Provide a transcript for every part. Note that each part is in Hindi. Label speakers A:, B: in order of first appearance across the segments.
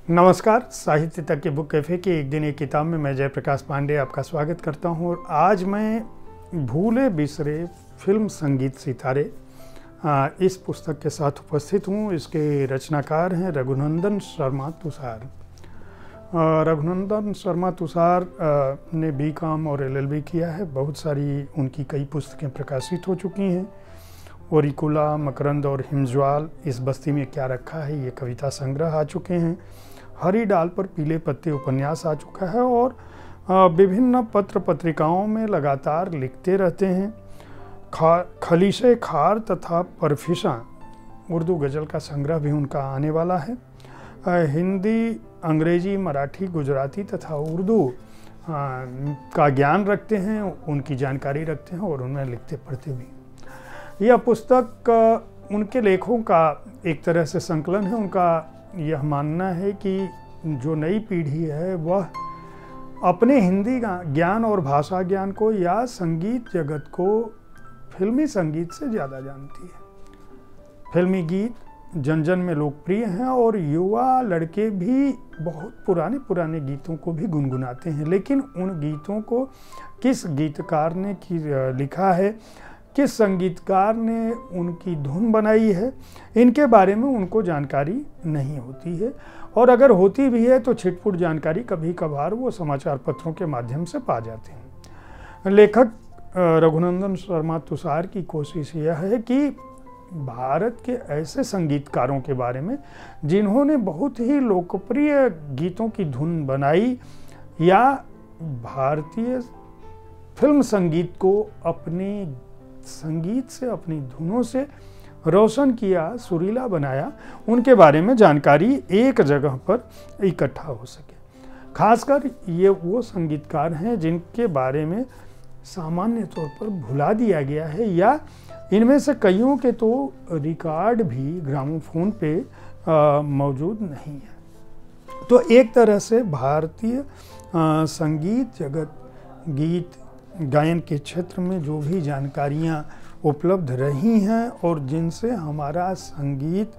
A: नमस्कार। साहित्य तक के बुक कैफ़े के एक दिन एक किताब में मैं जयप्रकाश पांडे आपका स्वागत करता हूं। और आज मैं भूले बिसरे फिल्म संगीत सितारे इस पुस्तक के साथ उपस्थित हूं। इसके रचनाकार हैं रघुनंदन शर्मा तुषार। रघुनंदन शर्मा तुषार ने बीकॉम और एलएलबी किया है। बहुत सारी उनकी कई पुस्तकें प्रकाशित हो चुकी हैं। ओरिकुला, मकरंद और हिमज्वाल, इस बस्ती में क्या रखा है, ये कविता संग्रह आ चुके हैं। हरी डाल पर पीले पत्ते उपन्यास आ चुका है और विभिन्न पत्र पत्रिकाओं में लगातार लिखते रहते हैं। खलीशे खार तथा परफिशा उर्दू गज़ल का संग्रह भी उनका आने वाला है। हिंदी, अंग्रेजी, मराठी, गुजराती तथा उर्दू का ज्ञान रखते हैं, उनकी जानकारी रखते हैं और उनमें लिखते पढ़ते भी। यह पुस्तक उनके लेखों का एक तरह से संकलन है। उनका यह मानना है कि जो नई पीढ़ी है वह अपने हिंदी ज्ञान और भाषा ज्ञान को या संगीत जगत को फिल्मी संगीत से ज़्यादा जानती है। फिल्मी गीत जन जन में लोकप्रिय हैं और युवा लड़के भी बहुत पुराने पुराने गीतों को भी गुनगुनाते हैं, लेकिन उन गीतों को किस गीतकार ने लिखा है, किस संगीतकार ने उनकी धुन बनाई है, इनके बारे में उनको जानकारी नहीं होती है। और अगर होती भी है तो छिटपुट जानकारी कभी कभार वो समाचार पत्रों के माध्यम से पा जाते हैं। लेखक रघुनंदन शर्मा तुषार की कोशिश यह है कि भारत के ऐसे संगीतकारों के बारे में जिन्होंने बहुत ही लोकप्रिय गीतों की धुन बनाई या भारतीय फिल्म संगीत को अपने संगीत से, अपनी धुनों से रोशन किया, सुरीला बनाया, उनके बारे में जानकारी एक जगह पर इकट्ठा हो सके। खासकर ये वो संगीतकार हैं जिनके बारे में सामान्य तौर पर भुला दिया गया है या इनमें से कईयों के तो रिकॉर्ड भी ग्रामोफोन पे मौजूद नहीं है। तो एक तरह से भारतीय संगीत जगत, गीत गायन के क्षेत्र में जो भी जानकारियाँ उपलब्ध रही हैं और जिनसे हमारा संगीत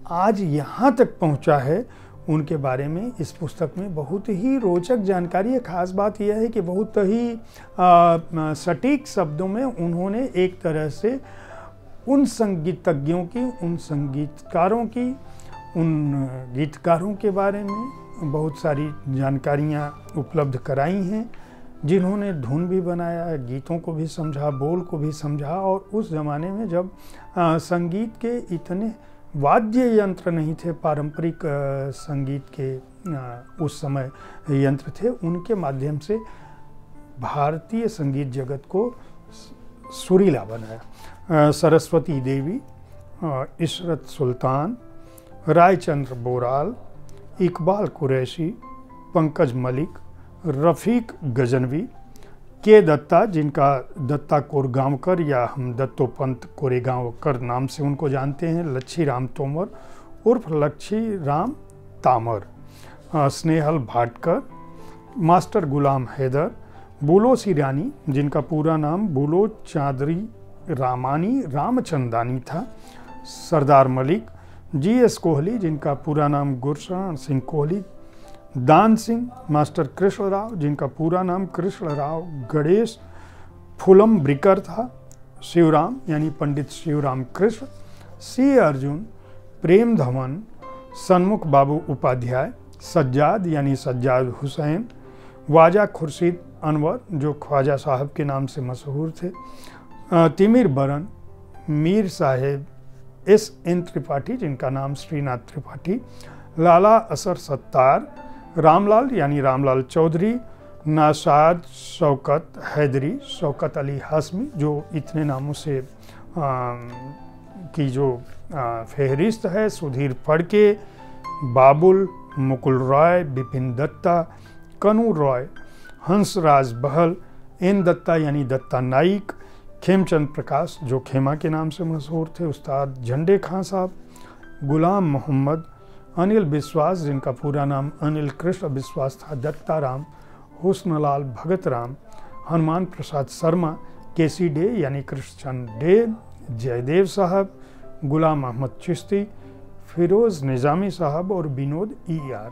A: आज यहाँ तक पहुँचा है, उनके बारे में इस पुस्तक में बहुत ही रोचक जानकारी है। खास बात यह है कि बहुत ही सटीक शब्दों में उन्होंने एक तरह से उन संगीतज्ञों की, उन संगीतकारों की, उन गीतकारों के बारे में बहुत सारी जानकारियाँ उपलब्ध कराई हैं, जिन्होंने धुन भी बनाया, गीतों को भी समझा, बोल को भी समझा। और उस ज़माने में जब संगीत के इतने वाद्य यंत्र नहीं थे, पारंपरिक संगीत के उस समय यंत्र थे, उनके माध्यम से भारतीय संगीत जगत को सुरीला बनाया। सरस्वती देवी, इशरत सुल्तान, रायचंद्र बोराल, इकबाल कुरैशी, पंकज मलिक, रफ़ीक गजनवी, के दत्ता, जिनका दत्ता कोरगांवकर या हम दत्तोपंत कोरेगांवकर नाम से उनको जानते हैं, लच्छी राम तोमर उर्फ लच्छी राम तामर, स्नेहल भाटकर, मास्टर गुलाम हैदर, बुलो सिरानी, जिनका पूरा नाम बुलो चांदरी रामानी रामचंदानी था, सरदार मलिक, जीएस कोहली, जिनका पूरा नाम गुरशरण सिंह कोहली, दान सिंह, मास्टर कृष्ण राव, जिनका पूरा नाम कृष्ण राव गणेश फुलम ब्रिकर था, शिवराम यानी पंडित शिवराम कृष्ण, सी अर्जुन, प्रेम धवन, सन्मुख बाबू उपाध्याय, सज्जाद यानी सज्जाद हुसैन, वाजा खुर्शीद अनवर, जो ख्वाजा साहब के नाम से मशहूर थे, तिमिर बरन, मीर साहेब, एस.एन. त्रिपाठी, जिनका नाम श्रीनाथ त्रिपाठी, लाला असर सत्तार, रामलाल यानी रामलाल चौधरी, नाशाद शौकत हैदरी, शौकत अली हाशमी, जो इतने नामों से की जो फहरिस्त है, सुधीर फड़के, बाबुल, मुकुल रॉय, बिपिन दत्ता, कनू रॉय, हंसराज बहल, एन दत्ता यानी दत्ता नाइक, खेमचंद प्रकाश, जो खेमा के नाम से मशहूर थे, उस्ताद झंडे खां साहब, गुलाम मोहम्मद, अनिल विश्वास, जिनका पूरा नाम अनिल कृष्ण विश्वास था, दत्ता राम, हुस्नलाल भगत राम, हनुमान प्रसाद शर्मा, केसी डे यानी कृष्णचंद डे, जयदेव साहब, गुलाम अहमद चिश्ती, फिरोज़ निज़ामी साहब और विनोद ER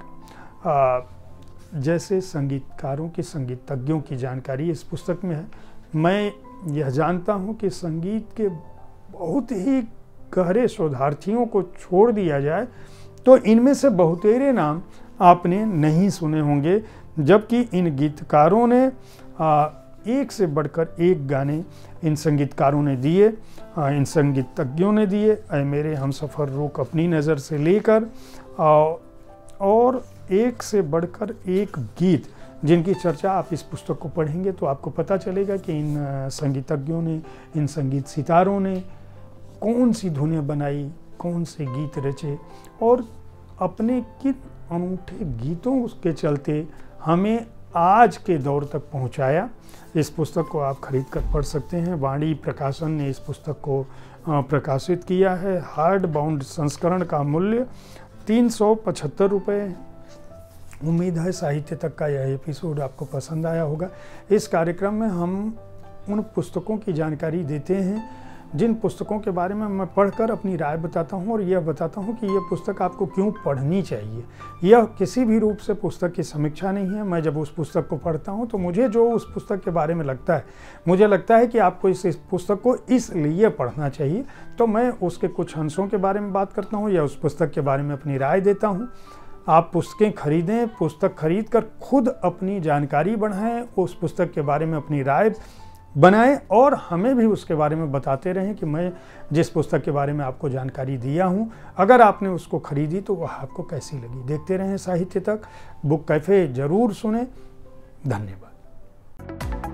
A: जैसे संगीतकारों की, संगीतज्ञों की जानकारी इस पुस्तक में है। मैं यह जानता हूँ कि संगीत के बहुत ही गहरे शोधार्थियों को छोड़ दिया जाए तो इनमें से बहुतेरे नाम आपने नहीं सुने होंगे, जबकि इन गीतकारों ने एक से बढ़कर एक गाने इन संगीतकारों ने दिए, इन संगीतज्ञों ने दिए। ऐ मेरे हमसफ़र रुक अपनी नज़र से लेकर और एक से बढ़कर एक गीत जिनकी चर्चा आप इस पुस्तक को पढ़ेंगे तो आपको पता चलेगा कि इन संगीतज्ञों ने, इन संगीत सितारों ने कौन सी धुनें बनाई, कौन से गीत रचे और अपने किन अनूठे गीतों के चलते हमें आज के दौर तक पहुंचाया। इस पुस्तक को आप खरीद कर पढ़ सकते हैं। वाणी प्रकाशन ने इस पुस्तक को प्रकाशित किया है। हार्ड बाउंड संस्करण का मूल्य 375 रुपये। उम्मीद है साहित्य तक का यह एपिसोड आपको पसंद आया होगा। इस कार्यक्रम में हम उन पुस्तकों की जानकारी देते हैं जिन पुस्तकों के बारे में मैं पढ़कर अपनी राय बताता हूं और यह बताता हूं कि यह पुस्तक आपको क्यों पढ़नी चाहिए। यह किसी भी रूप से पुस्तक की समीक्षा नहीं है। मैं जब उस पुस्तक को पढ़ता हूं तो मुझे जो उस पुस्तक के बारे में लगता है, मुझे लगता है कि आपको इस पुस्तक को इसलिए पढ़ना चाहिए, तो मैं उसके कुछ अंशों के बारे में बात करता हूँ या उस पुस्तक के बारे में अपनी राय देता हूँ। आप पुस्तकें खरीदें, पुस्तक खरीद कर खुद अपनी जानकारी बढ़ाएं, उस पुस्तक के बारे में अपनी राय बनाएं और हमें भी उसके बारे में बताते रहें कि मैं जिस पुस्तक के बारे में आपको जानकारी दिया हूं, अगर आपने उसको खरीदी तो वह आपको कैसी लगी। देखते रहें साहित्य तक, बुक कैफ़े ज़रूर सुनें। धन्यवाद।